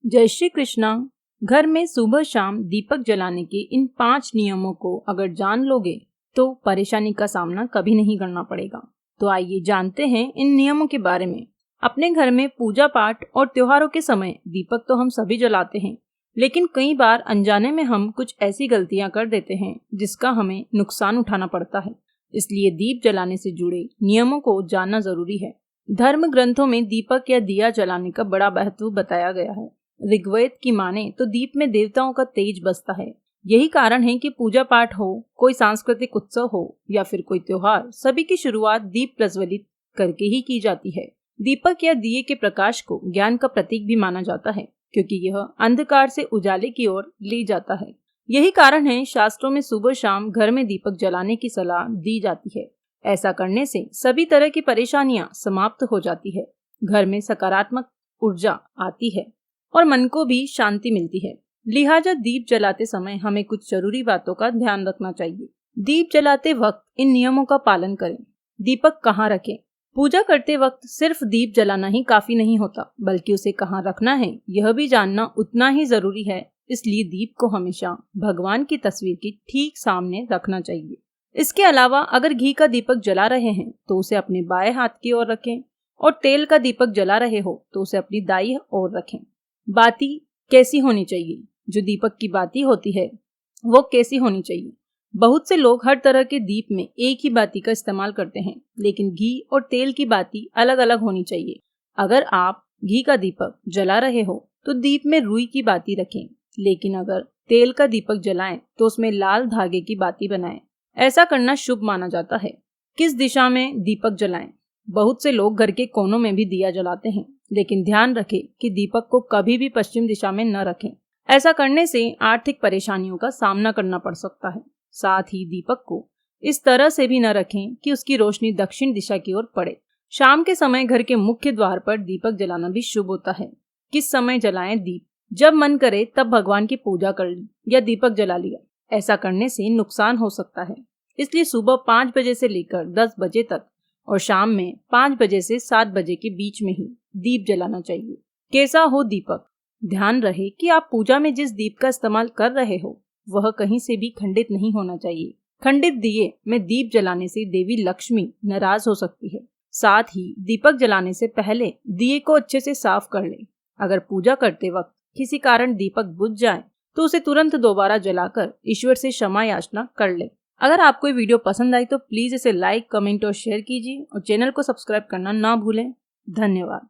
जय श्री कृष्णा। घर में सुबह शाम दीपक जलाने के इन 5 नियमों को अगर जान लोगे तो परेशानी का सामना कभी नहीं करना पड़ेगा। तो आइए जानते हैं इन नियमों के बारे में। अपने घर में पूजा पाठ और त्योहारों के समय दीपक तो हम सभी जलाते हैं, लेकिन कई बार अनजाने में हम कुछ ऐसी गलतियां कर देते हैं जिसका हमें नुकसान उठाना पड़ता है। इसलिए दीप जलाने से जुड़े नियमों को जानना जरूरी है। धर्म ग्रंथों में दीपक या दिया जलाने का बड़ा महत्व बताया गया है। ऋग्वेद की माने तो दीप में देवताओं का तेज बसता है। यही कारण है कि पूजा पाठ हो, कोई सांस्कृतिक उत्सव हो या फिर कोई त्योहार, सभी की शुरुआत दीप प्रज्वलित करके ही की जाती है। दीपक या दिए के प्रकाश को ज्ञान का प्रतीक भी माना जाता है, क्योंकि यह अंधकार से उजाले की ओर ले जाता है। यही कारण है शास्त्रों में सुबह शाम घर में दीपक जलाने की सलाह दी जाती है। ऐसा करने से सभी तरह की परेशानियां समाप्त हो जाती है, घर में सकारात्मक ऊर्जा आती है और मन को भी शांति मिलती है। लिहाजा दीप जलाते समय हमें कुछ जरूरी बातों का ध्यान रखना चाहिए। दीप जलाते वक्त इन नियमों का पालन करें। दीपक कहाँ रखें? पूजा करते वक्त सिर्फ दीप जलाना ही काफी नहीं होता, बल्कि उसे कहाँ रखना है यह भी जानना उतना ही जरूरी है। इसलिए दीप को हमेशा भगवान की तस्वीर के ठीक सामने रखना चाहिए। इसके अलावा अगर घी का दीपक जला रहे हैं तो उसे अपने बाएं हाथ की ओर रखें, और तेल का दीपक जला रहे हो तो उसे अपनी दाईं ओर रखें। बाती कैसी होनी चाहिए? जो दीपक की बाती होती है वो कैसी होनी चाहिए? बहुत से लोग हर तरह के दीप में एक ही बाती का इस्तेमाल करते हैं, लेकिन घी और तेल की बाती अलग अलग होनी चाहिए। अगर आप घी का दीपक जला रहे हो तो दीप में रुई की बाती रखें, लेकिन अगर तेल का दीपक जलाएं तो उसमें लाल धागे की बाती बनाएं। ऐसा करना शुभ माना जाता है। किस दिशा में दीपक जलाएं? बहुत से लोग घर के कोनों में भी दिया जलाते हैं, लेकिन ध्यान रखें कि दीपक को कभी भी पश्चिम दिशा में न रखें। ऐसा करने से आर्थिक परेशानियों का सामना करना पड़ सकता है। साथ ही दीपक को इस तरह से भी न रखें कि उसकी रोशनी दक्षिण दिशा की ओर पड़े। शाम के समय घर के मुख्य द्वार पर दीपक जलाना भी शुभ होता है। किस समय जलाएं दीप? जब मन करे तब भगवान की पूजा कर ली या दीपक जला लिया। ऐसा करने से नुकसान हो सकता है, इसलिए सुबह 5 बजे से लेकर 10 बजे तक और शाम में 5 बजे से 7 बजे के बीच में ही दीप जलाना चाहिए। कैसा हो दीपक? ध्यान रहे कि आप पूजा में जिस दीप का इस्तेमाल कर रहे हो वह कहीं से भी खंडित नहीं होना चाहिए। खंडित दिए में दीप जलाने से देवी लक्ष्मी नाराज हो सकती है। साथ ही दीपक जलाने से पहले दिए को अच्छे से साफ कर ले। अगर पूजा करते वक्त किसी कारण दीपक बुझ जाए तो उसे तुरंत दोबारा जलाकर ईश्वर से क्षमा याचना कर ले। अगर आपको ये वीडियो पसंद आई तो प्लीज इसे लाइक, कमेंट और शेयर कीजिए और चैनल को सब्सक्राइब करना ना भूलें। धन्यवाद।